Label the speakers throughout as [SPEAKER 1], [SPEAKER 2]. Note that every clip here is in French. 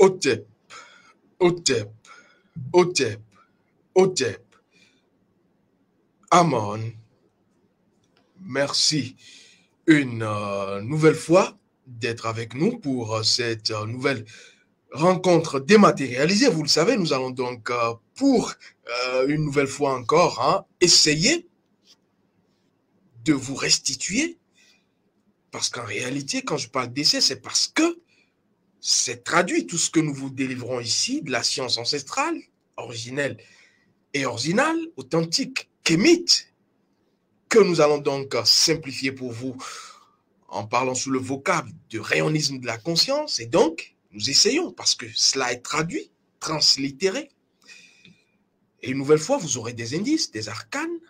[SPEAKER 1] Otep, Otep, Otep, Otep. Amon. Merci une nouvelle fois d'être avec nous pour cette nouvelle rencontre dématérialisée. Vous le savez, nous allons donc pour une nouvelle fois encore essayer de vous restituer. Parce qu'en réalité, quand je parle d'essai, c'est parce que c'est traduit tout ce que nous vous délivrons ici de la science ancestrale, originelle et originale, authentique, kémite, que nous allons donc simplifier pour vous en parlant sous le vocable de rayonisme de la conscience. Et donc, nous essayons, parce que cela est traduit, translittéré. Et une nouvelle fois, vous aurez des indices, des arcanes,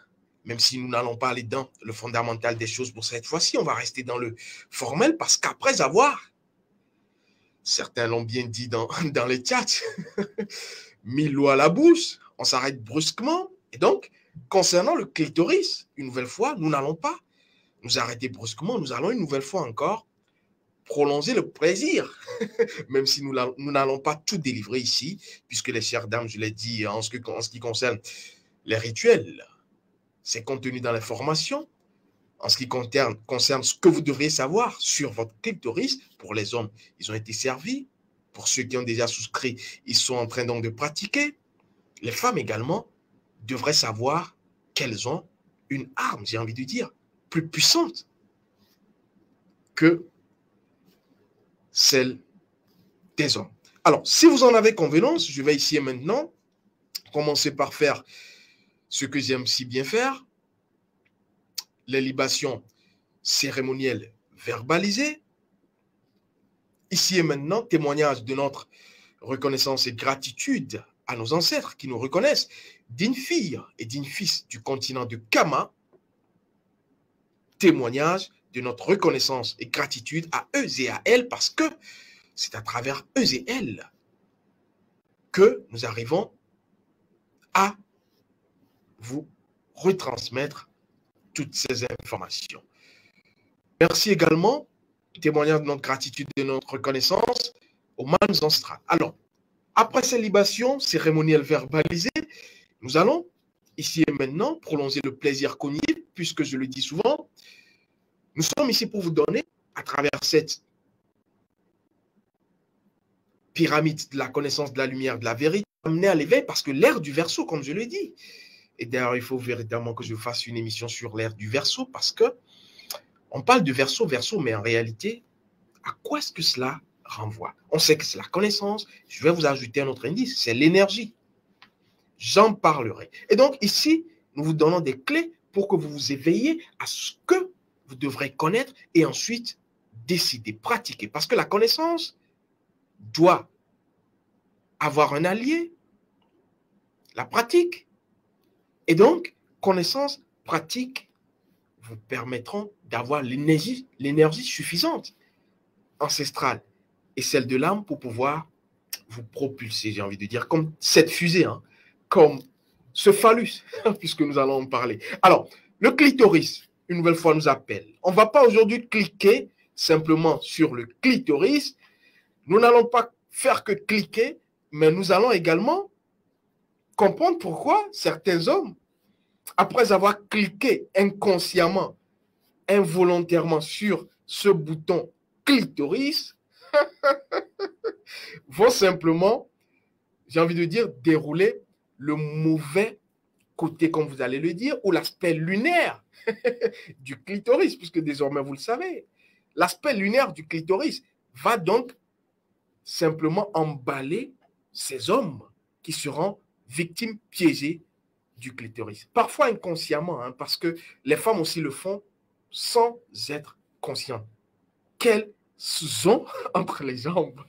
[SPEAKER 1] même si nous n'allons pas aller dans le fondamental des choses pour cette fois-ci, on va rester dans le formel, parce qu'après avoir, certains l'ont bien dit dans les chats, mis l'eau à la bouche, on s'arrête brusquement. Et donc, concernant le clitoris, une nouvelle fois, nous n'allons pas nous arrêter brusquement, nous allons une nouvelle fois encore prolonger le plaisir, même si nous n'allons pas tout délivrer ici, puisque les chères dames, je l'ai dit, en ce qui concerne les rituels, c'est contenu dans les formations. En ce qui concerne ce que vous devriez savoir sur votre clitoris, pour les hommes, ils ont été servis. Pour ceux qui ont déjà souscrit, ils sont en train donc de pratiquer. Les femmes également devraient savoir qu'elles ont une arme, j'ai envie de dire, plus puissante que celle des hommes. Alors, si vous en avez convenance, je vais ici et maintenant commencer par faire ce que j'aime si bien faire, les libations cérémonielles verbalisées. Ici et maintenant, témoignage de notre reconnaissance et gratitude à nos ancêtres qui nous reconnaissent, d'une fille et d'un fils du continent de Kama, témoignage de notre reconnaissance et gratitude à eux et à elles, parce que c'est à travers eux et elles que nous arrivons à vous retransmettre toutes ces informations. Merci également, témoignage de notre gratitude et de notre reconnaissance aux mânes ancestrales. Alors, après ces libations cérémonielles verbalisées, nous allons, ici et maintenant, prolonger le plaisir cognitif, puisque je le dis souvent, nous sommes ici pour vous donner, à travers cette pyramide de la connaissance, de la lumière, de la vérité, amener à l'éveil, parce que l'ère du Verseau, comme je le dis, et d'ailleurs, il faut véritablement que je fasse une émission sur l'ère du Verseau, parce que on parle de Verseau, mais en réalité, à quoi est-ce que cela renvoie? On sait que c'est la connaissance. Je vais vous ajouter un autre indice, c'est l'énergie. J'en parlerai. Et donc, ici, nous vous donnons des clés pour que vous vous éveillez à ce que vous devrez connaître et ensuite décider, pratiquer. Parce que la connaissance doit avoir un allié, la pratique. Et donc, connaissance, pratique vous permettront d'avoir l'énergie suffisante, ancestrale et celle de l'âme pour pouvoir vous propulser, j'ai envie de dire, comme cette fusée, comme ce phallus, puisque nous allons en parler. Alors, le clitoris, une nouvelle fois, nous appelle. On ne va pas aujourd'hui cliquer simplement sur le clitoris. Nous n'allons pas faire que cliquer, mais nous allons également comprendre pourquoi certains hommes, après avoir cliqué inconsciemment, involontairement sur ce bouton clitoris, vont simplement, j'ai envie de dire, dérouler le mauvais côté, comme vous allez le dire, ou l'aspect lunaire du clitoris, puisque désormais vous le savez. L'aspect lunaire du clitoris va donc simplement emballer ces hommes qui seront victimes piégées du clitoris. Parfois inconsciemment, parce que les femmes aussi le font sans être conscientes qu'elles ont entre les jambes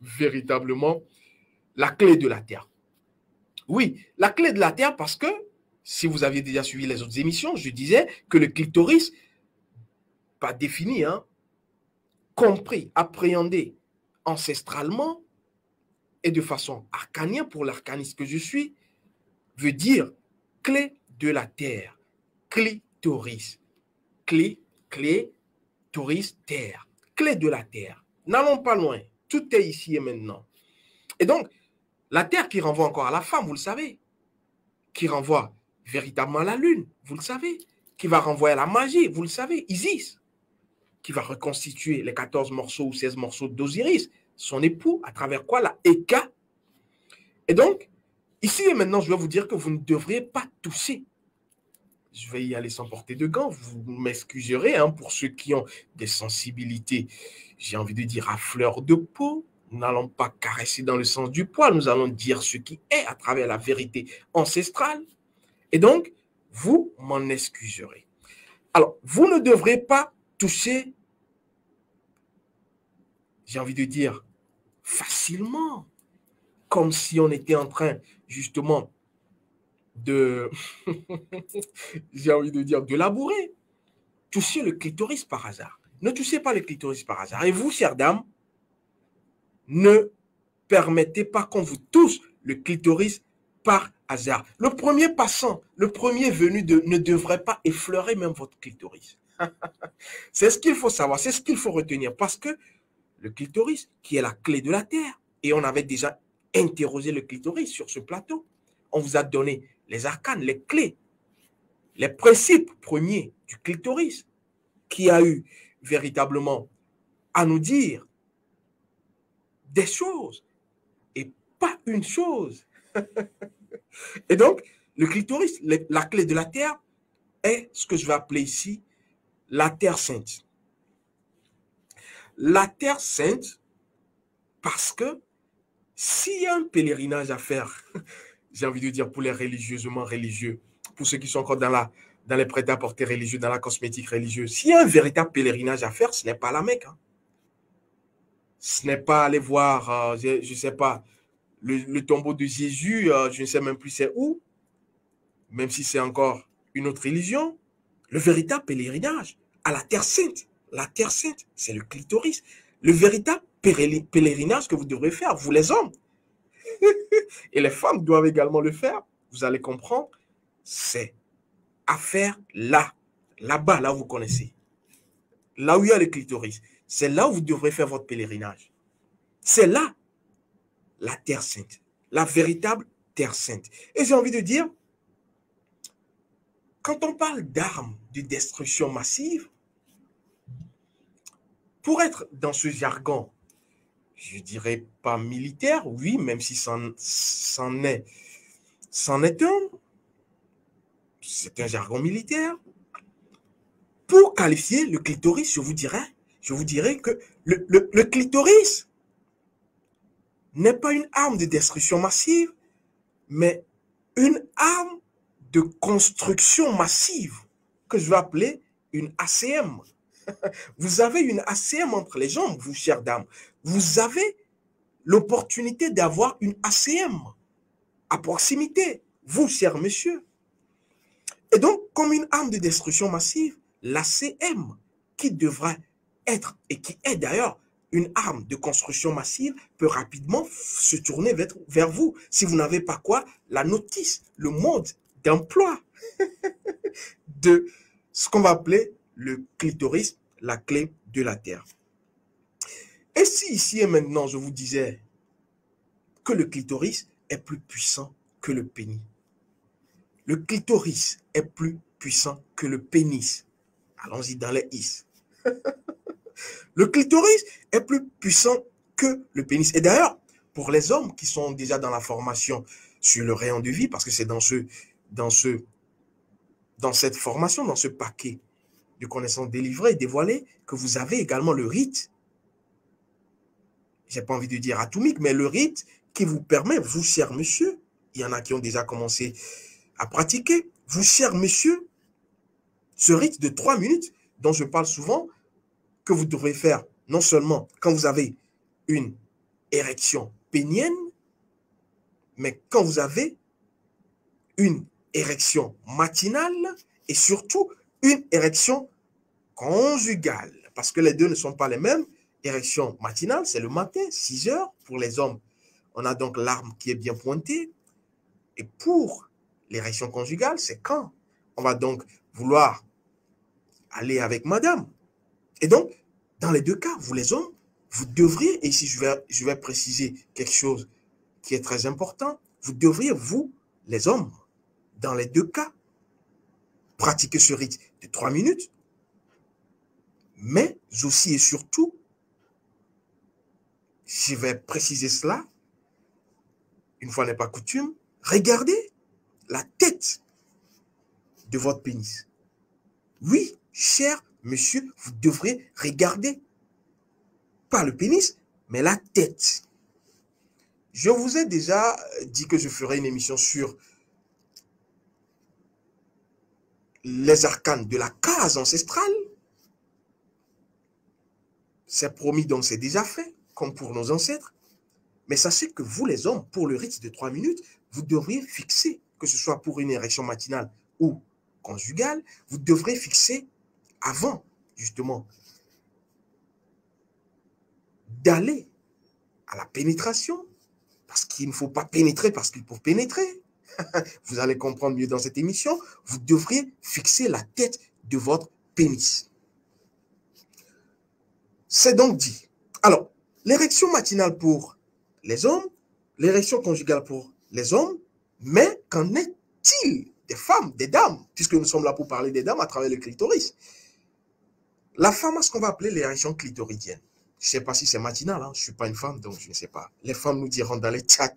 [SPEAKER 1] véritablement la clé de la Terre. Oui, la clé de la Terre, parce que si vous aviez déjà suivi les autres émissions, je disais que le clitoris, pas défini, compris, appréhendé ancestralement et de façon arcanienne pour l'arcaniste que je suis, veut dire clé de la Terre, clitoris, clitoris, terre, clé de la Terre. N'allons pas loin, tout est ici et maintenant. Et donc, la terre qui renvoie encore à la femme, vous le savez, qui renvoie véritablement à la lune, vous le savez, qui va renvoyer à la magie, vous le savez, Isis, qui va reconstituer les 14 morceaux ou 16 morceaux d'Osiris, son époux, à travers quoi? La Eka. Et donc, ici et maintenant, je vais vous dire que vous ne devriez pas toucher. Je vais y aller sans porter de gants, vous m'excuserez hein, pour ceux qui ont des sensibilités, j'ai envie de dire à fleur de peau. Nous n'allons pas caresser dans le sens du poil, nous allons dire ce qui est à travers la vérité ancestrale. Et donc, vous m'en excuserez. Alors, vous ne devrez pas toucher, j'ai envie de dire, facilement, comme si on était en train, justement, de, j'ai envie de dire, de labourer. Touchez le clitoris par hasard. Ne touchez pas le clitoris par hasard. Et vous, chère dame, ne permettez pas qu'on vous touche le clitoris par hasard. Le premier passant, le premier venu ne devrait pas effleurer même votre clitoris. C'est ce qu'il faut savoir, c'est ce qu'il faut retenir. Parce que le clitoris, qui est la clé de la terre, et on avait déjà interrogé le clitoris sur ce plateau, on vous a donné les arcanes, les clés, les principes premiers du clitoris, qui a eu véritablement à nous dire des choses et pas une chose. Et donc, le clitoris, la clé de la terre, est ce que je vais appeler ici la terre sainte. La terre sainte, parce que s'il y a un pèlerinage à faire, j'ai envie de dire pour les religieusement religieux, pour ceux qui sont encore dans les prêt-à-porter religieux, dans la cosmétique religieuse, s'il y a un véritable pèlerinage à faire, ce n'est pas la Mecque. Hein. Ce n'est pas aller voir, je ne sais pas, le tombeau de Jésus, je ne sais même plus c'est où, même si c'est encore une autre religion. Le véritable pèlerinage à la Terre Sainte. La Terre Sainte, c'est le clitoris. Le véritable pèlerinage que vous devrez faire, vous les hommes. Et les femmes doivent également le faire. Vous allez comprendre. C'est à faire là. Là-bas, là où vous connaissez. Là où il y a le clitoris. C'est là où vous devrez faire votre pèlerinage. C'est là la Terre Sainte. La véritable Terre Sainte. Et j'ai envie de dire, quand on parle d'armes de destruction massive, pour être dans ce jargon, je dirais pas militaire, oui, même si c'en est un, c'est un jargon militaire. Pour qualifier le clitoris, je vous dirais que le clitoris n'est pas une arme de destruction massive, mais une arme de construction massive que je vais appeler une ACM. Vous avez une ACM entre les jambes, vous, chère dame. Vous avez l'opportunité d'avoir une ACM à proximité, vous, cher monsieur. Et donc, comme une arme de destruction massive, l'ACM, qui devra être, et qui est d'ailleurs une arme de construction massive, peut rapidement se tourner vers vous. Si vous n'avez pas quoi, la notice, le mode d'emploi de ce qu'on va appeler le clitoris, la clé de la terre. Et si ici et maintenant, je vous disais que le clitoris est plus puissant que le pénis. Le clitoris est plus puissant que le pénis. Allons-y dans les is. Le clitoris est plus puissant que le pénis. Et d'ailleurs, pour les hommes qui sont déjà dans la formation sur le rayon de vie, parce que c'est dans cette formation, dans ce paquet de connaissances délivrées et dévoilées, que vous avez également le rite. J'ai pas envie de dire atomique, mais le rite qui vous permet, vous, cher monsieur, il y en a qui ont déjà commencé à pratiquer, vous, cher monsieur, ce rite de 3 minutes dont je parle souvent, que vous devrez faire non seulement quand vous avez une érection pénienne, mais quand vous avez une érection matinale et surtout une érection conjugale. Parce que les deux ne sont pas les mêmes. Érection matinale, c'est le matin, 6 heures. Pour les hommes, on a donc l'arme qui est bien pointée. Et pour l'érection conjugale, c'est quand on va donc vouloir aller avec madame. Et donc, dans les deux cas, vous les hommes, vous devriez, et ici je vais préciser quelque chose qui est très important, vous devriez, vous, les hommes, dans les deux cas, pratiquer ce rite de 3 minutes, mais aussi et surtout, je vais préciser cela, une fois n'est pas coutume, regardez la tête de votre pénis. Oui, cher monsieur, vous devrez regarder, pas le pénis, mais la tête. Je vous ai déjà dit que je ferai une émission sur les arcanes de la case ancestrale. C'est promis, donc c'est déjà fait, comme pour nos ancêtres. Mais sachez que vous, les hommes, pour le rite de 3 minutes, vous devriez fixer, que ce soit pour une érection matinale ou conjugale, vous devrez fixer avant, justement, d'aller à la pénétration, parce qu'il ne faut pas pénétrer parce qu'il faut pénétrer. Vous allez comprendre mieux dans cette émission. Vous devriez fixer la tête de votre pénis. C'est donc dit. Alors, l'érection matinale pour les hommes, l'érection conjugale pour les hommes, mais qu'en est-il des femmes, des dames, puisque nous sommes là pour parler des dames à travers le clitoris. La femme a ce qu'on va appeler l'érection clitoridienne. Je ne sais pas si c'est matinal, hein? Je ne suis pas une femme, donc je ne sais pas. Les femmes nous diront dans les chats.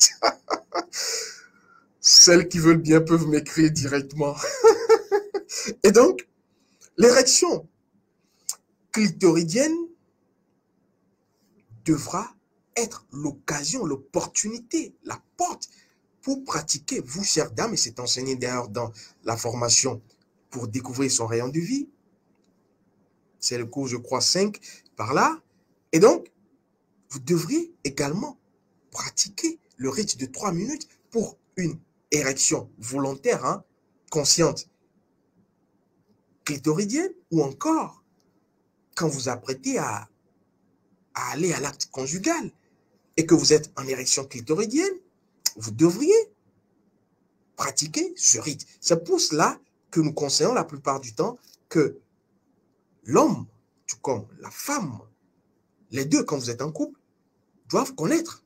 [SPEAKER 1] Celles qui veulent bien peuvent m'écrire directement. Et donc, l'érection clitoridienne devra être l'occasion, l'opportunité, la porte pour pratiquer, vous, chères dames, et c'est enseigné d'ailleurs dans la formation pour découvrir son rayon de vie. C'est le cours, je crois, 5 par là. Et donc, vous devriez également pratiquer le rite de 3 minutes pour une érection volontaire, hein, consciente, clitoridienne, ou encore quand vous apprêtez à aller à l'acte conjugal et que vous êtes en érection clitoridienne, vous devriez pratiquer ce rite. C'est pour cela que nous conseillons la plupart du temps que l'homme, tout comme la femme, les deux, quand vous êtes en couple, doivent connaître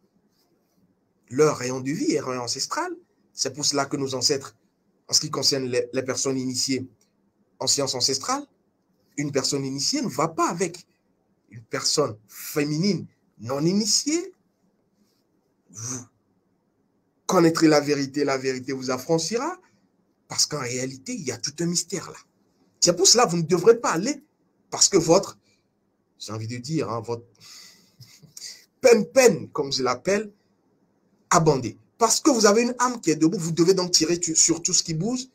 [SPEAKER 1] leur rayon de vie et rayon ancestral. C'est pour cela que nos ancêtres, en ce qui concerne les personnes initiées en sciences ancestrales, une personne initiée ne va pas avec une personne féminine non initiée. Vous connaîtrez la vérité vous affranchira, parce qu'en réalité, il y a tout un mystère là. C'est pour cela que vous ne devrez pas aller, parce que votre, j'ai envie de dire, hein, votre peine, comme je l'appelle, a bandé. Parce que vous avez une âme qui est debout, vous devez donc tirer sur tout ce qui bouge.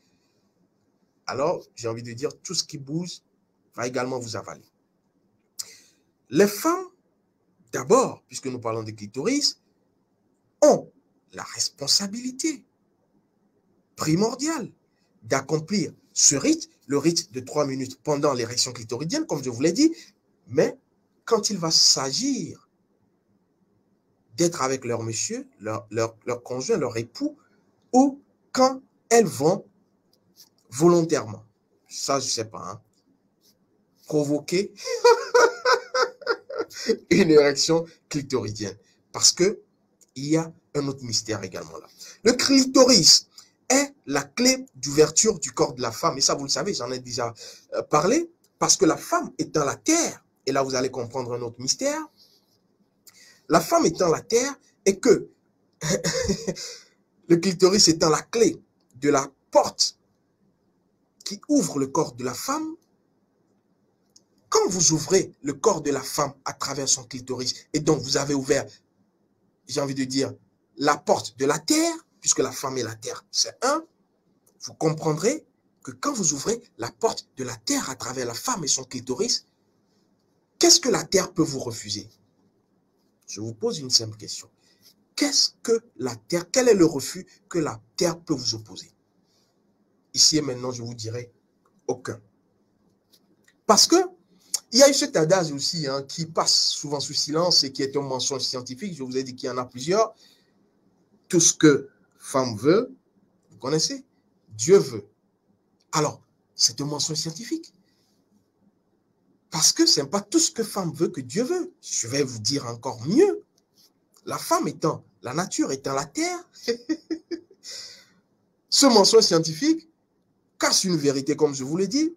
[SPEAKER 1] Alors, j'ai envie de dire, tout ce qui bouge va également vous avaler. Les femmes, d'abord, puisque nous parlons de clitoris, ont la responsabilité primordiale d'accomplir ce rite, le rite de 3 minutes pendant l'érection clitoridienne, comme je vous l'ai dit, mais quand il va s'agir d'être avec leur monsieur, leur conjoint, leur époux, ou quand elles vont volontairement, ça je ne sais pas, hein, provoquer une érection clitoridienne. Parce que il y a un autre mystère également là. Le clitoris est la clé d'ouverture du corps de la femme. Et ça, vous le savez, j'en ai déjà parlé. Parce que la femme étant la terre, et là vous allez comprendre un autre mystère, la femme étant la terre, et que le clitoris étant la clé de la porte qui ouvre le corps de la femme, quand vous ouvrez le corps de la femme à travers son clitoris, et donc vous avez ouvert, j'ai envie de dire, la porte de la terre, puisque la femme et la terre, c'est un, vous comprendrez que quand vous ouvrez la porte de la terre à travers la femme et son clitoris, qu'est-ce que la terre peut vous refuser? Je vous pose une simple question. Qu'est-ce que la terre, quel est le refus que la terre peut vous opposer? Ici et maintenant, je vous dirai aucun. Parce que il y a eu cet adage aussi, hein, qui passe souvent sous silence et qui est un mensonge scientifique. Je vous ai dit qu'il y en a plusieurs. Tout ce que femme veut, vous connaissez, Dieu veut. Alors, c'est un mensonge scientifique. Parce que ce n'est pas tout ce que femme veut que Dieu veut. Je vais vous dire encore mieux. La femme étant la nature étant la terre, ce mensonge scientifique cache une vérité, comme je vous l'ai dit,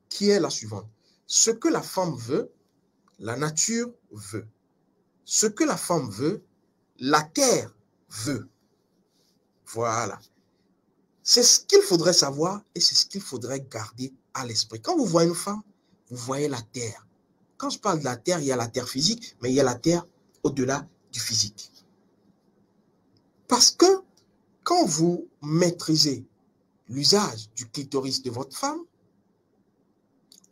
[SPEAKER 1] qui est la suivante. Ce que la femme veut, la nature veut. Ce que la femme veut, la terre veut. Voilà. C'est ce qu'il faudrait savoir et c'est ce qu'il faudrait garder à l'esprit. Quand vous voyez une femme, vous voyez la terre. Quand je parle de la terre, il y a la terre physique, mais il y a la terre au-delà du physique. Parce que quand vous maîtrisez l'usage du clitoris de votre femme,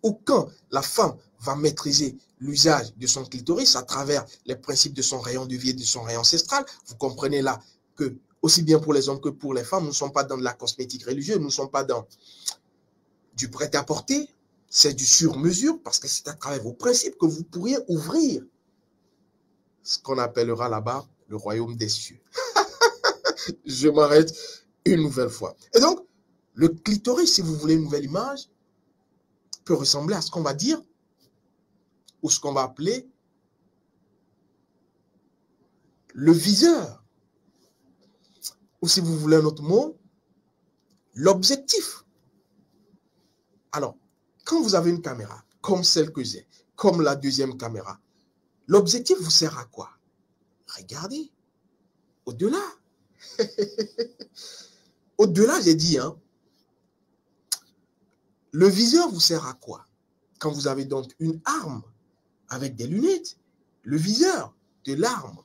[SPEAKER 1] ou quand la femme va maîtriser l'usage de son clitoris à travers les principes de son rayon de vie et de son rayon ancestral, vous comprenez là que, aussi bien pour les hommes que pour les femmes, nous ne sommes pas dans de la cosmétique religieuse, nous ne sommes pas dans du prêt-à-porter, c'est du sur-mesure, parce que c'est à travers vos principes que vous pourriez ouvrir ce qu'on appellera là-bas le royaume des cieux. Je m'arrête une nouvelle fois. Et donc, le clitoris, si vous voulez une nouvelle image, peut ressembler à ce qu'on va dire, ou ce qu'on va appeler le viseur. Ou si vous voulez un autre mot, l'objectif. Alors, quand vous avez une caméra, comme celle que j'ai, comme la deuxième caméra, l'objectif vous sert à quoi? Regardez, au-delà. Au-delà, j'ai dit, hein, le viseur vous sert à quoi? Quand vous avez donc une arme avec des lunettes, le viseur de l'arme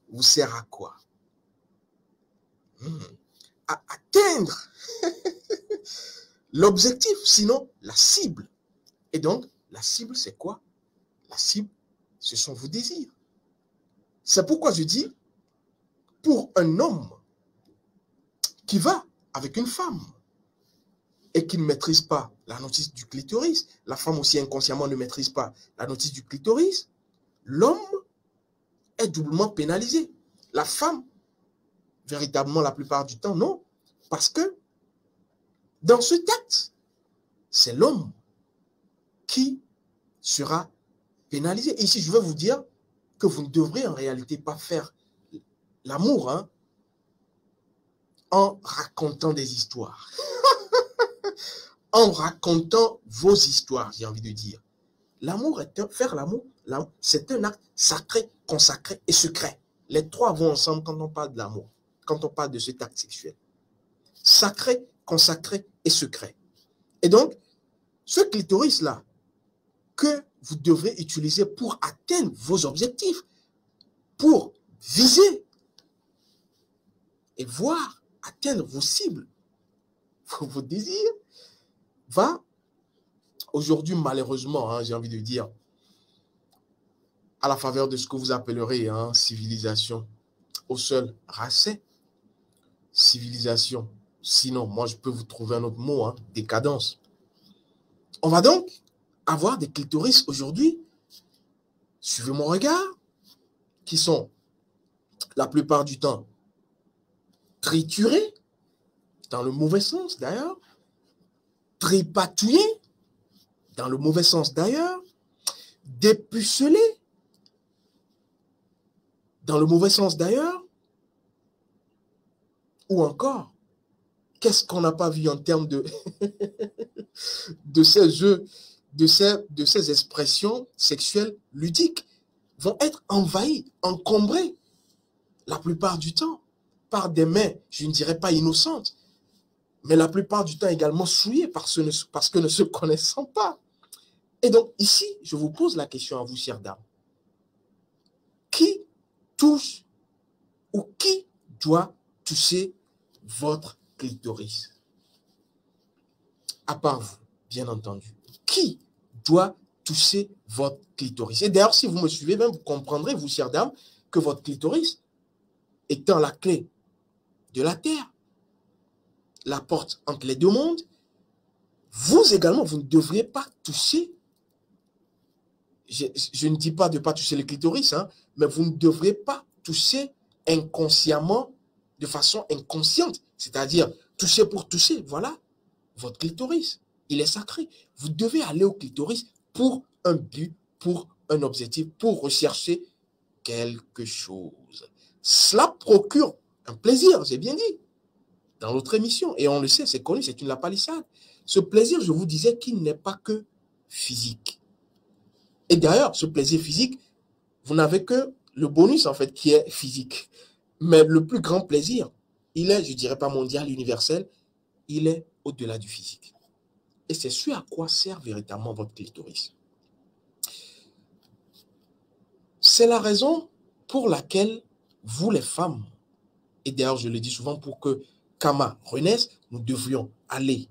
[SPEAKER 1] vous sert à quoi? À atteindre l'objectif, sinon la cible. Et donc, la cible, c'est quoi? La cible, ce sont vos désirs. C'est pourquoi je dis, pour un homme qui va avec une femme et qui ne maîtrise pas la notice du clitoris, la femme aussi inconsciemment ne maîtrise pas la notice du clitoris, l'homme est doublement pénalisé. La femme, véritablement la plupart du temps, non. Parce que dans ce texte, c'est l'homme qui sera pénalisé. Et ici, je vais vous dire que vous ne devrez en réalité pas faire l'amour, hein, en racontant des histoires. En racontant vos histoires, j'ai envie de dire. L'amour faire l'amour, c'est un acte sacré, consacré et secret. Les trois vont ensemble quand on parle de l'amour, quand on parle de cet acte sexuel. Sacré, consacré et secret. Et donc, ce clitoris-là, que vous devrez utiliser pour atteindre vos objectifs, pour viser et voir, atteindre vos cibles, vos désirs, va aujourd'hui, malheureusement, hein, j'ai envie de dire, à la faveur de ce que vous appellerez hein, civilisation au seul racet, civilisation, sinon, moi je peux vous trouver un autre mot, hein, décadence. On va donc avoir des clitoris aujourd'hui, suivez mon regard, qui sont la plupart du temps triturés, dans le mauvais sens d'ailleurs, tripatouillés, dans le mauvais sens d'ailleurs, dépucelés, dans le mauvais sens d'ailleurs, ou encore, qu'est-ce qu'on n'a pas vu en termes de, de ces jeux, de ces expressions sexuelles ludiques, vont être envahis, encombrés, la plupart du temps, par des mains, je ne dirais pas innocentes, mais la plupart du temps également souillées parce que ne se connaissant pas. Et donc ici, je vous pose la question à vous, chères dames. Qui touche ou qui doit toucher votre clitoris? À part vous, bien entendu. Qui doit toucher votre clitoris? Et d'ailleurs, si vous me suivez, même vous comprendrez, vous, chères dames, que votre clitoris étant la clé de la terre, la porte entre les deux mondes, vous également, vous ne devriez pas toucher, je ne dis pas de ne pas toucher le clitoris, hein, mais vous ne devriez pas toucher inconsciemment, de façon inconsciente, c'est-à-dire toucher pour toucher, voilà, votre clitoris, il est sacré. Vous devez aller au clitoris pour un but, pour un objectif, pour rechercher quelque chose. Cela procure un plaisir, j'ai bien dit, dans notre émission. Et on le sait, c'est connu, c'est une lapalissade. Ce plaisir, je vous disais qu'il n'est pas que physique. Et d'ailleurs, ce plaisir physique, vous n'avez que le bonus, en fait, qui est physique. Mais le plus grand plaisir, il est, je ne dirais pas mondial, universel, il est au-delà du physique. Et c'est ce à quoi sert véritablement votre clitoris. C'est la raison pour laquelle vous, les femmes, et d'ailleurs, je le dis souvent, pour que Kama renaisse, nous devrions aller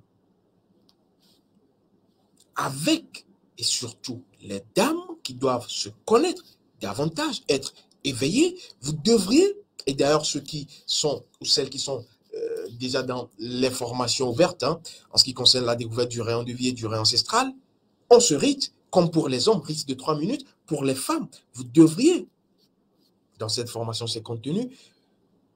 [SPEAKER 1] avec, et surtout, les dames qui doivent se connaître davantage, être éveillées. Vous devriez, et d'ailleurs, ceux qui sont, ou celles qui sont déjà dans les formations ouvertes, hein, en ce qui concerne la découverte du rayon de vie et du rayon ancestral, on se rite, comme pour les hommes, rite de 3 minutes. Pour les femmes, vous devriez, dans cette formation, ces contenus,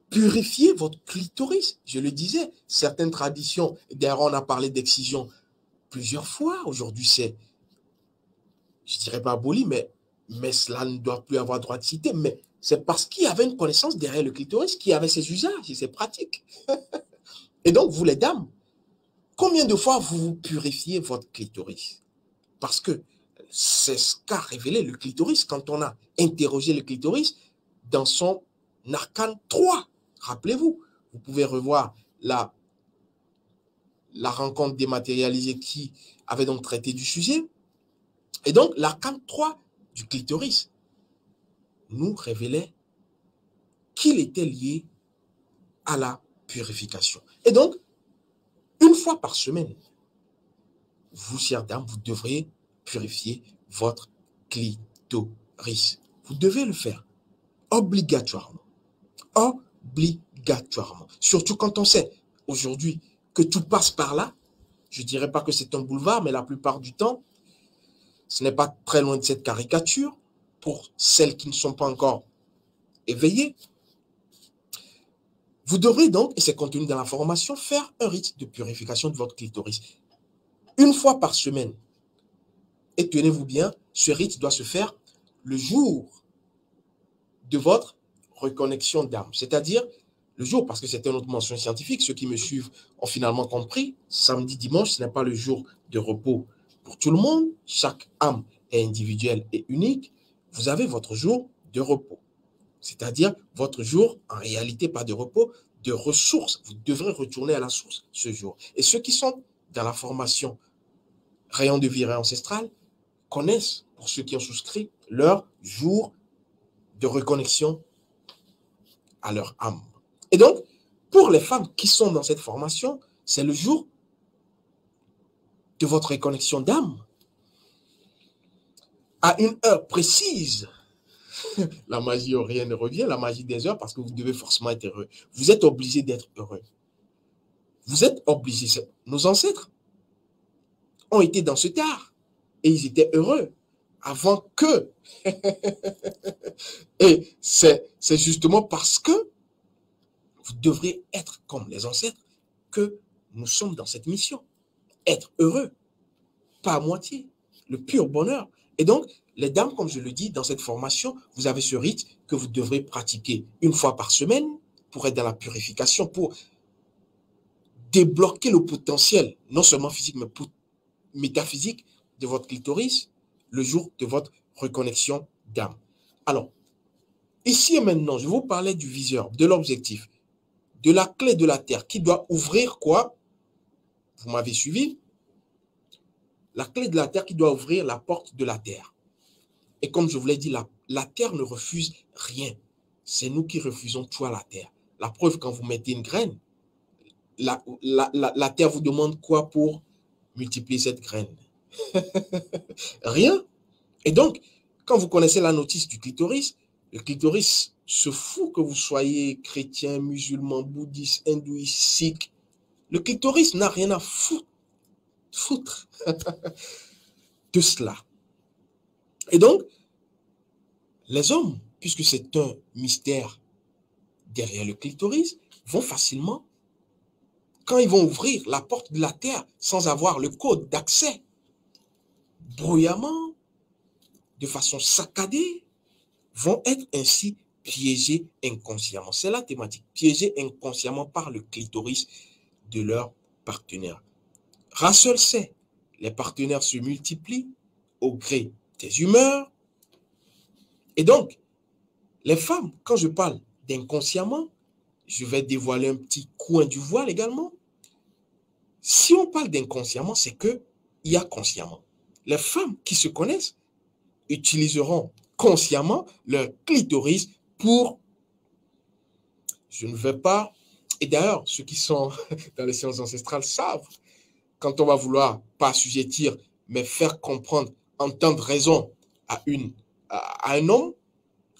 [SPEAKER 1] purifier votre clitoris. Je le disais, certaines traditions, d'ailleurs, on a parlé d'excision plusieurs fois. Aujourd'hui, c'est, je ne dirais pas aboli, mais cela ne doit plus avoir droit de citer. Mais c'est parce qu'il y avait une connaissance derrière le clitoris qui avait ses usages et ses pratiques. Et donc, vous les dames, combien de fois vous purifiez votre clitoris? Parce que c'est ce qu'a révélé le clitoris quand on a interrogé le clitoris dans son arcane 3. Rappelez-vous, vous pouvez revoir la rencontre dématérialisée qui avait donc traité du sujet. Et donc, l'arcane 3 du clitoris nous révélait qu'il était lié à la purification. Et donc, une fois par semaine, vous, chères dames, vous devrez purifier votre clitoris. Vous devez le faire obligatoirement. Obligatoirement. Surtout quand on sait aujourd'hui que tout passe par là. Je ne dirais pas que c'est un boulevard, mais la plupart du temps, ce n'est pas très loin de cette caricature. Pour celles qui ne sont pas encore éveillées, vous devrez donc, et c'est contenu dans la formation, faire un rite de purification de votre clitoris. Une fois par semaine. Et tenez-vous bien, ce rite doit se faire le jour de votre reconnexion d'âme. C'est-à-dire le jour, parce que c'est une autre mention scientifique, ceux qui me suivent ont finalement compris, samedi, dimanche, ce n'est pas le jour de repos pour tout le monde. Chaque âme est individuelle et unique. Vous avez votre jour de repos. C'est-à-dire votre jour, en réalité, pas de repos, de ressources. Vous devrez retourner à la source ce jour. Et ceux qui sont dans la formation Rayon de vie, rayon ancestral, connaissent, pour ceux qui ont souscrit, leur jour de reconnexion à leur âme. Et donc, pour les femmes qui sont dans cette formation, c'est le jour de votre reconnexion d'âme. À une heure précise, la magie aurienne revient, la magie des heures, parce que vous devez forcément être heureux. Vous êtes obligé d'être heureux. Vous êtes obligé. Nos ancêtres ont été dans ce art et ils étaient heureux avant que. Et c'est justement parce que vous devrez être comme les ancêtres que nous sommes dans cette mission. Être heureux, pas à moitié, le pur bonheur. Et donc, les dames, comme je le dis, dans cette formation, vous avez ce rite que vous devrez pratiquer une fois par semaine pour être dans la purification, pour débloquer le potentiel, non seulement physique, mais métaphysique de votre clitoris, le jour de votre reconnexion d'âme. Alors, ici et maintenant, je vais vous parler du viseur, de l'objectif, de la clé de la Terre qui doit ouvrir quoi? Vous m'avez suivi? La clé de la Terre qui doit ouvrir la porte de la Terre. Et comme je vous l'ai dit, la Terre ne refuse rien. C'est nous qui refusons tout à la Terre. La preuve, quand vous mettez une graine, la Terre vous demande quoi pour multiplier cette graine? Rien. Et donc, quand vous connaissez la notice du clitoris, le clitoris se fout que vous soyez chrétien, musulman, bouddhiste, hindouiste, sikh. Le clitoris n'a rien à foutre de cela. Et donc, les hommes, puisque c'est un mystère derrière le clitoris, vont facilement, quand ils vont ouvrir la porte de la Terre sans avoir le code d'accès, bruyamment, de façon saccadée, vont être ainsi piégés inconsciemment. C'est la thématique. Piégés inconsciemment par le clitoris de leur partenaire. Russell sait, les partenaires se multiplient au gré des humeurs. Et donc, les femmes, quand je parle d'inconsciemment, je vais dévoiler un petit coin du voile également. Si on parle d'inconsciemment, c'est qu'il y a consciemment. Les femmes qui se connaissent utiliseront consciemment leur clitoris pour... Je ne vais pas... Et d'ailleurs, ceux qui sont dans les sciences ancestrales savent, quand on va vouloir pas assujettir, mais faire comprendre, entendre raison à un homme,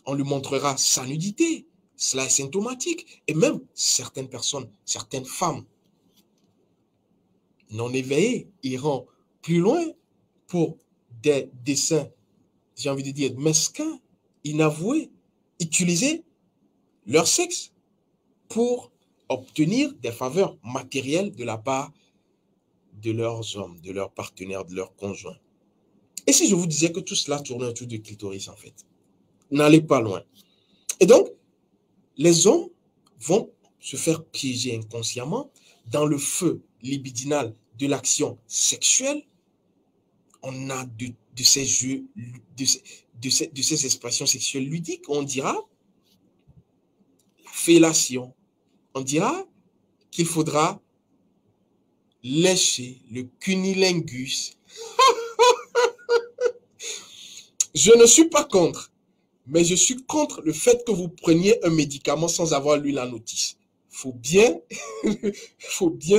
[SPEAKER 1] on lui montrera sa nudité. Cela est symptomatique. Et même certaines personnes, certaines femmes non éveillées iront plus loin pour des dessins, j'ai envie de dire, mesquins, inavoués, utiliser leur sexe pour obtenir des faveurs matérielles de la part de leurs hommes, de leurs partenaires, de leurs conjoints. Et si je vous disais que tout cela tourne autour du clitoris, en fait, n'allez pas loin. Et donc, les hommes vont se faire piéger inconsciemment dans le feu libidinal de l'action sexuelle. On a de ces jeux, de ces expressions sexuelles ludiques, on dira la fellation. On dira qu'il faudra lécher le cunnilingus. Je ne suis pas contre, mais je suis contre le fait que vous preniez un médicament sans avoir lu la notice. Faut bien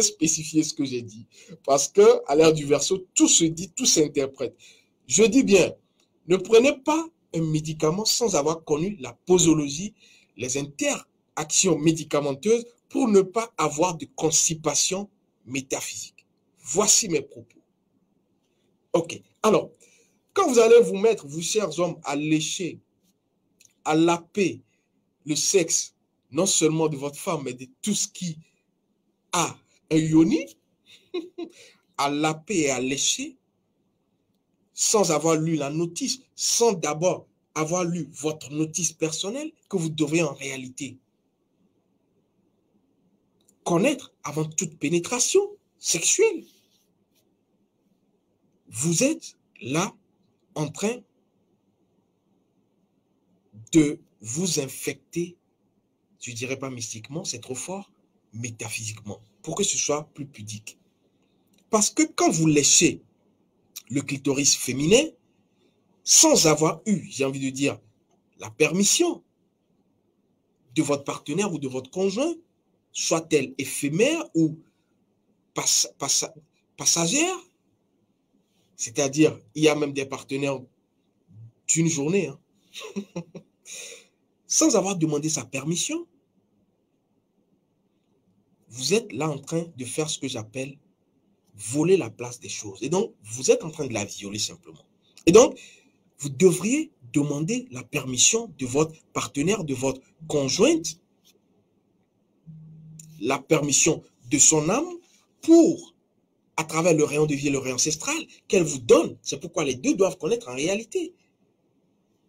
[SPEAKER 1] spécifier ce que j'ai dit. Parce que à l'ère du Verseau, tout se dit, tout s'interprète. Je dis bien, ne prenez pas un médicament sans avoir connu la posologie, les interactions médicamenteuses pour ne pas avoir de constipation métaphysique. Voici mes propos. Ok. Alors, quand vous allez vous mettre, vous chers hommes, à lécher, à laper le sexe, non seulement de votre femme, mais de tout ce qui a un yoni, à laper et à lécher, sans avoir lu la notice, sans d'abord avoir lu votre notice personnelle que vous devez en réalité connaître avant toute pénétration sexuelle. Vous êtes là en train de vous infecter, je ne dirais pas mystiquement, c'est trop fort, métaphysiquement, pour que ce soit plus pudique. Parce que quand vous léchez le clitoris féminin, sans avoir eu, j'ai envie de dire, la permission de votre partenaire ou de votre conjoint, soit-elle éphémère ou passagère, c'est-à-dire, il y a même des partenaires d'une journée, hein, sans avoir demandé sa permission, vous êtes là en train de faire ce que j'appelle voler la place des choses. Et donc, vous êtes en train de la violer simplement. Et donc, vous devriez demander la permission de votre partenaire, de votre conjointe, la permission de son âme pour, à travers le rayon de vie et le rayon ancestral, qu'elle vous donne. C'est pourquoi les deux doivent connaître en réalité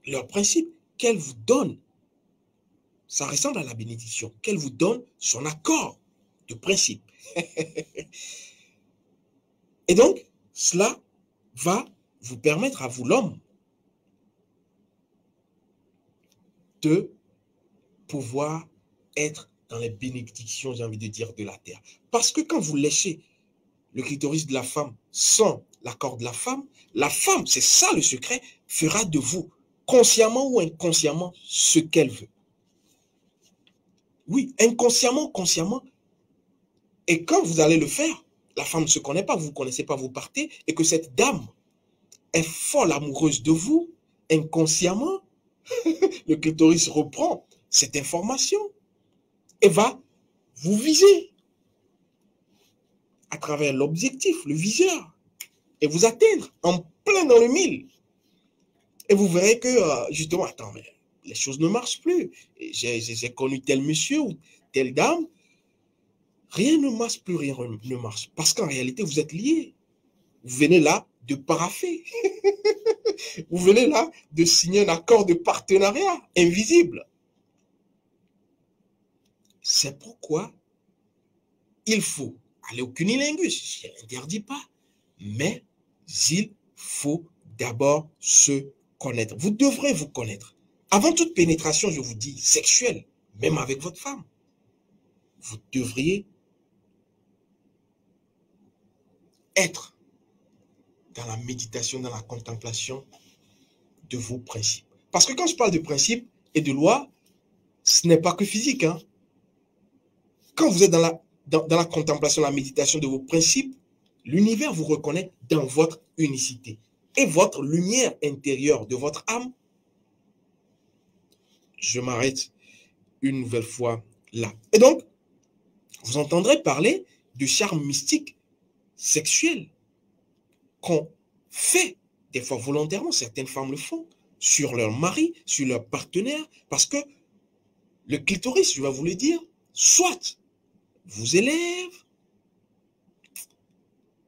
[SPEAKER 1] leur principe, qu'elle vous donne. Ça ressemble à la bénédiction, qu'elle vous donne son accord de principe. Et donc, cela va vous permettre à vous, l'homme, de pouvoir être dans les bénédictions, j'ai envie de dire, de la terre. Parce que quand vous léchez le clitoris de la femme sans l'accord de la femme, c'est ça le secret, fera de vous, consciemment ou inconsciemment, ce qu'elle veut. Oui, inconsciemment, consciemment. Et quand vous allez le faire, la femme ne se connaît pas, vous ne vous connaissez pas, vous partez, et que cette dame est folle amoureuse de vous, inconsciemment, le clitoris reprend cette information et va vous viser à travers l'objectif, le viseur, et vous atteindre en plein dans le mille. Et vous verrez que, justement, attends, mais les choses ne marchent plus. J'ai connu tel monsieur ou telle dame. Rien ne marche plus, rien ne marche. Parce qu'en réalité, vous êtes liés. Vous venez là de paraffer. Vous venez là de signer un accord de partenariat invisible. C'est pourquoi il faut aller au cunilingus. Je n'interdis pas. Mais il faut d'abord se connaître. Vous devrez vous connaître. Avant toute pénétration, je vous dis, sexuelle, même avec votre femme, vous devriez être dans la méditation, dans la contemplation de vos principes. Parce que quand je parle de principes et de lois, ce n'est pas que physique. Hein. Quand vous êtes dans la contemplation, la méditation de vos principes, l'univers vous reconnaît dans votre unicité. Et votre lumière intérieure de votre âme, je m'arrête une nouvelle fois là. Et donc, vous entendrez parler de charme mystique sexuel qu'on fait, des fois volontairement, certaines femmes le font, sur leur mari, sur leur partenaire, parce que le clitoris, je vais vous le dire, soit vous élève,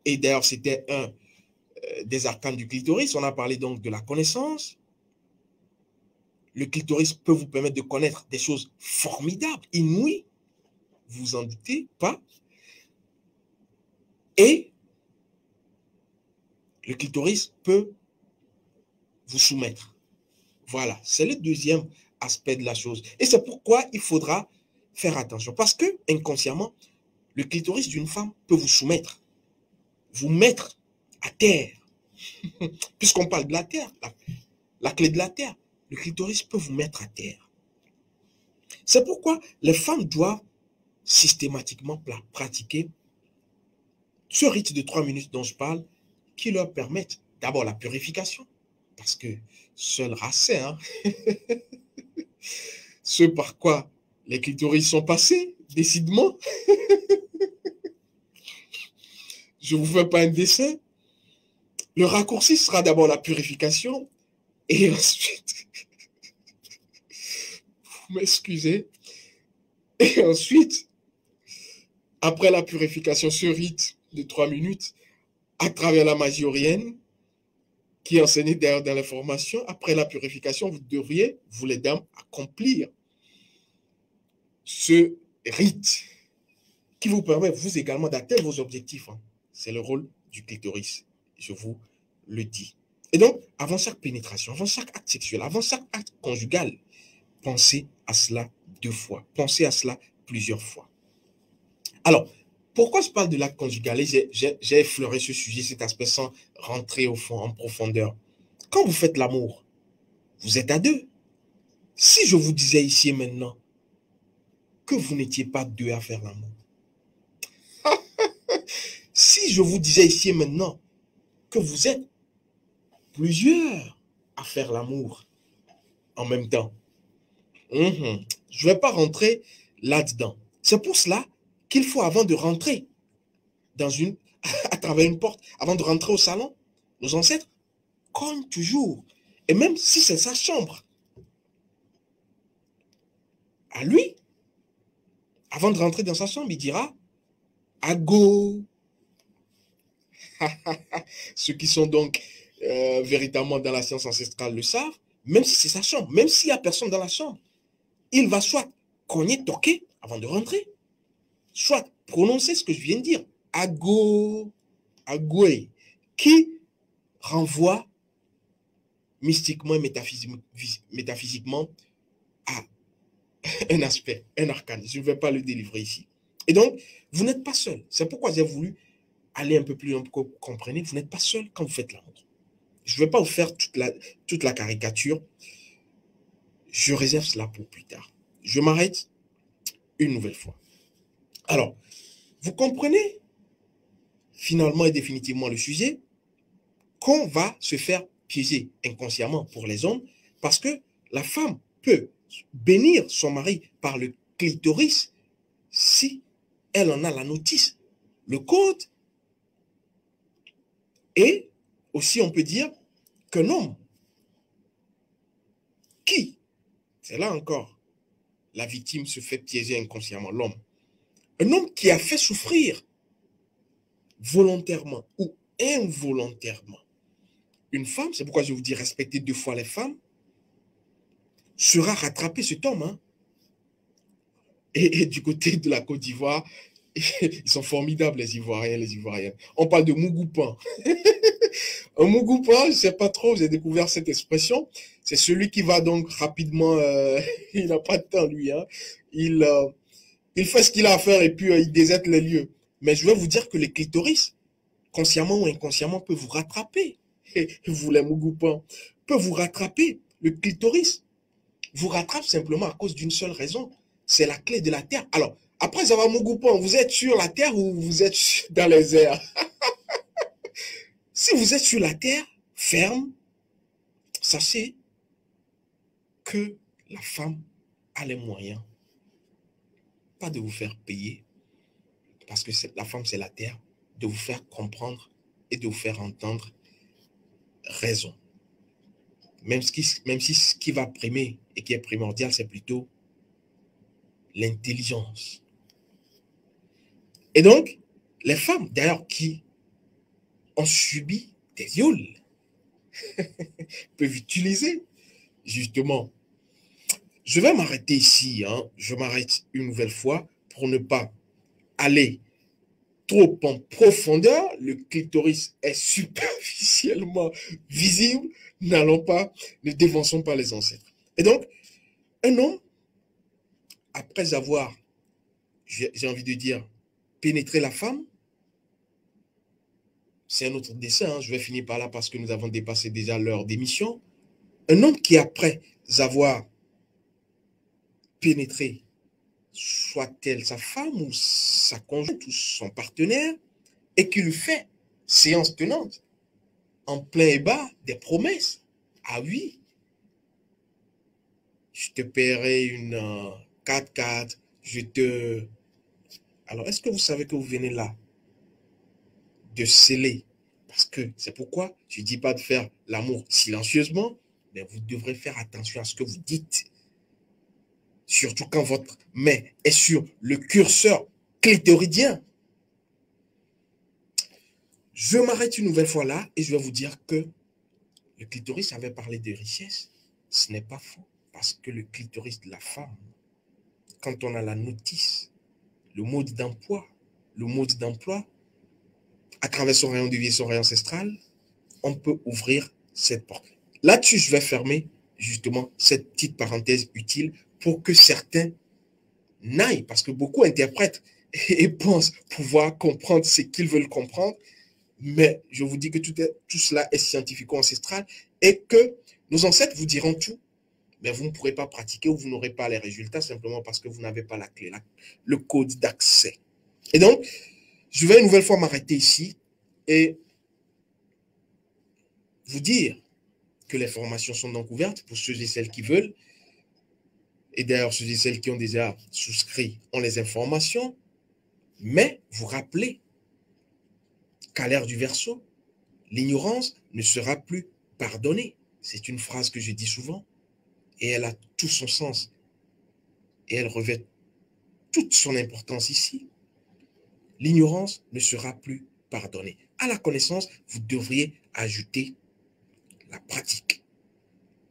[SPEAKER 1] et d'ailleurs c'était un des arcanes du clitoris, on a parlé donc de la connaissance. Le clitoris peut vous permettre de connaître des choses formidables, inouïes, vous en doutez pas. Et le clitoris peut vous soumettre. Voilà, c'est le deuxième aspect de la chose. Et c'est pourquoi il faudra faire attention. Parce que, inconsciemment, le clitoris d'une femme peut vous soumettre, vous mettre à terre. Puisqu'on parle de la terre, la clé de la terre, le clitoris peut vous mettre à terre. C'est pourquoi les femmes doivent systématiquement pratiquer ce rite de 3 minutes dont je parle, qui leur permettent d'abord la purification, parce que seul racé, hein, ce par quoi les clitoris sont passés, décidément. Je ne vous fais pas un dessin. Le raccourci sera d'abord la purification et ensuite, vous m'excusez, et ensuite, après la purification, ce rite de 3 minutes, à travers la magie orienne, qui est enseignée d'ailleurs dans la formation, après la purification, vous devriez, vous les dames, accomplir ce rite qui vous permet, vous également, d'atteindre vos objectifs. Hein. C'est le rôle du clitoris, je vous le dis. Et donc, avant chaque pénétration, avant chaque acte sexuel, avant chaque acte conjugal, pensez à cela 2 fois. Pensez à cela plusieurs fois. Alors, pourquoi je parle de l'acte conjugal? J'ai effleuré ce sujet, cet aspect, sans rentrer au fond, en profondeur. Quand vous faites l'amour, vous êtes à 2. Si je vous disais ici et maintenant que vous n'étiez pas 2 à faire l'amour, si je vous disais ici et maintenant que vous êtes plusieurs à faire l'amour en même temps, je ne vais pas rentrer là-dedans. C'est pour cela qu'il faut, avant de rentrer à travers une porte, avant de rentrer au salon, nos ancêtres cognent toujours. Et même si c'est sa chambre, à lui, avant de rentrer dans sa chambre, il dira « Ago ». Ceux qui sont donc véritablement dans la science ancestrale le savent, même si c'est sa chambre, même s'il n'y a personne dans la chambre, il va soit cogner, toquer avant de rentrer, soit prononcer ce que je viens de dire, ago, agoué, qui renvoie mystiquement et métaphysiquement à un aspect, un arcane. Je ne vais pas le délivrer ici. Et donc, vous n'êtes pas seul. C'est pourquoi j'ai voulu aller un peu plus loin pour que vous compreniez. Vous n'êtes pas seul quand vous faites l'amour. Je ne vais pas vous faire toute la caricature. Je réserve cela pour plus tard. Je m'arrête une nouvelle fois. Alors, vous comprenez finalement et définitivement le sujet qu'on va se faire piéger inconsciemment pour les hommes parce que la femme peut bénir son mari par le clitoris si elle en a la notice, le code. Et aussi, on peut dire qu'un homme qui, c'est là encore, la victime se fait piéger inconsciemment, l'homme. Un homme qui a fait souffrir volontairement ou involontairement une femme, c'est pourquoi je vous dis respecter 2 fois les femmes, sera rattrapé cet homme. Hein. Et du côté de la Côte d'Ivoire, ils sont formidables, les Ivoiriens, les Ivoiriennes. On parle de Mougoupan. Un Mougoupan, je ne sais pas trop, j'ai découvert cette expression. C'est celui qui va donc rapidement, il n'a pas de temps, lui. Hein. Il fait ce qu'il a à faire et puis il déserte les lieux. Mais je vais vous dire que les clitoris, consciemment ou inconsciemment, peuvent vous rattraper. Et vous, les Mougoupan, peuvent vous rattraper. Le clitoris vous rattrape simplement à cause d'une seule raison. C'est la clé de la terre. Alors, après avoir Mougoupan, vous êtes sur la terre ou vous êtes dans les airs? Si vous êtes sur la terre, ferme, sachez que la femme a les moyens, pas de vous faire payer, parce que la femme c'est la terre, de vous faire comprendre et de vous faire entendre raison. Même si ce qui va primer et qui est primordial, c'est plutôt l'intelligence. Et donc, les femmes, d'ailleurs, qui ont subi des viols, peuvent utiliser, justement. Je vais m'arrêter ici, hein. Je m'arrête une nouvelle fois pour ne pas aller trop en profondeur. Le clitoris est superficiellement visible. N'allons pas, ne dévançons pas les ancêtres. Et donc, un homme, après avoir, j'ai envie de dire, pénétré la femme, c'est un autre dessin, hein. Je vais finir par là parce que nous avons dépassé déjà l'heure d'émission. Un homme qui, après avoir pénétré, soit-elle sa femme ou sa conjointe ou son partenaire, et qui lui fait séance tenante, en plein et bas, des promesses. Ah oui, je te paierai une 4x4, je te... Alors, est-ce que vous savez que vous venez là de sceller? Parce que c'est pourquoi je ne dis pas de faire l'amour silencieusement, mais vous devrez faire attention à ce que vous dites. Surtout quand votre main est sur le curseur clitoridien. Je m'arrête une nouvelle fois là et je vais vous dire que le clitoris avait parlé de richesse. Ce n'est pas faux. Parce que le clitoris de la femme, quand on a la notice, le mode d'emploi, à travers son rayon de vie et son rayon ancestral, on peut ouvrir cette porte. Là-dessus, je vais fermer justement cette petite parenthèse utile pour que certains n'aillent, parce que beaucoup interprètent et pensent pouvoir comprendre ce qu'ils veulent comprendre, mais je vous dis que tout cela est scientifico-ancestral et que nos ancêtres vous diront tout, mais vous ne pourrez pas pratiquer ou vous n'aurez pas les résultats simplement parce que vous n'avez pas la clé, le code d'accès. Et donc, je vais une nouvelle fois m'arrêter ici et vous dire que les formations sont donc ouvertes pour ceux et celles qui veulent. Et d'ailleurs, ceux et celles qui ont déjà souscrit ont les informations. Mais vous rappelez qu'à l'ère du Verseau, l'ignorance ne sera plus pardonnée. C'est une phrase que je dis souvent et elle a tout son sens. Et elle revêt toute son importance ici. L'ignorance ne sera plus pardonnée. À la connaissance, vous devriez ajouter la pratique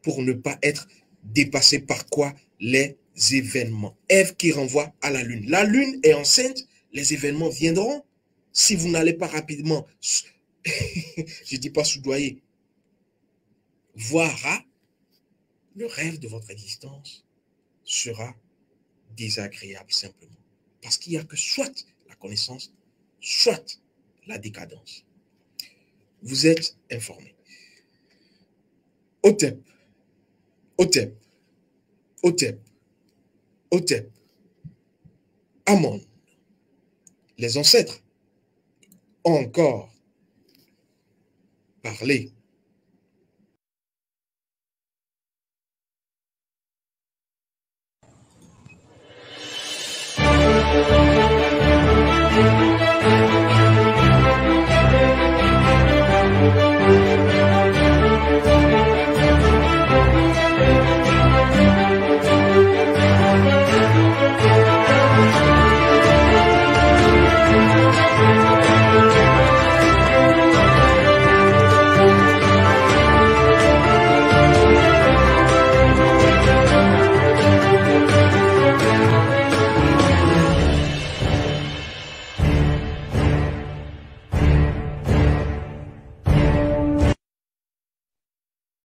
[SPEAKER 1] pour ne pas être dépassé par quoi? Les événements. Ève qui renvoie à la lune. La lune est enceinte, les événements viendront. Si vous n'allez pas rapidement, je ne dis pas soudoyer, voir le rêve de votre existence sera désagréable simplement. Parce qu'il n'y a que soit la connaissance, soit la décadence. Vous êtes informé. Otep, Otep, Otep, Otep, Amon. Les ancêtres ont encore parlé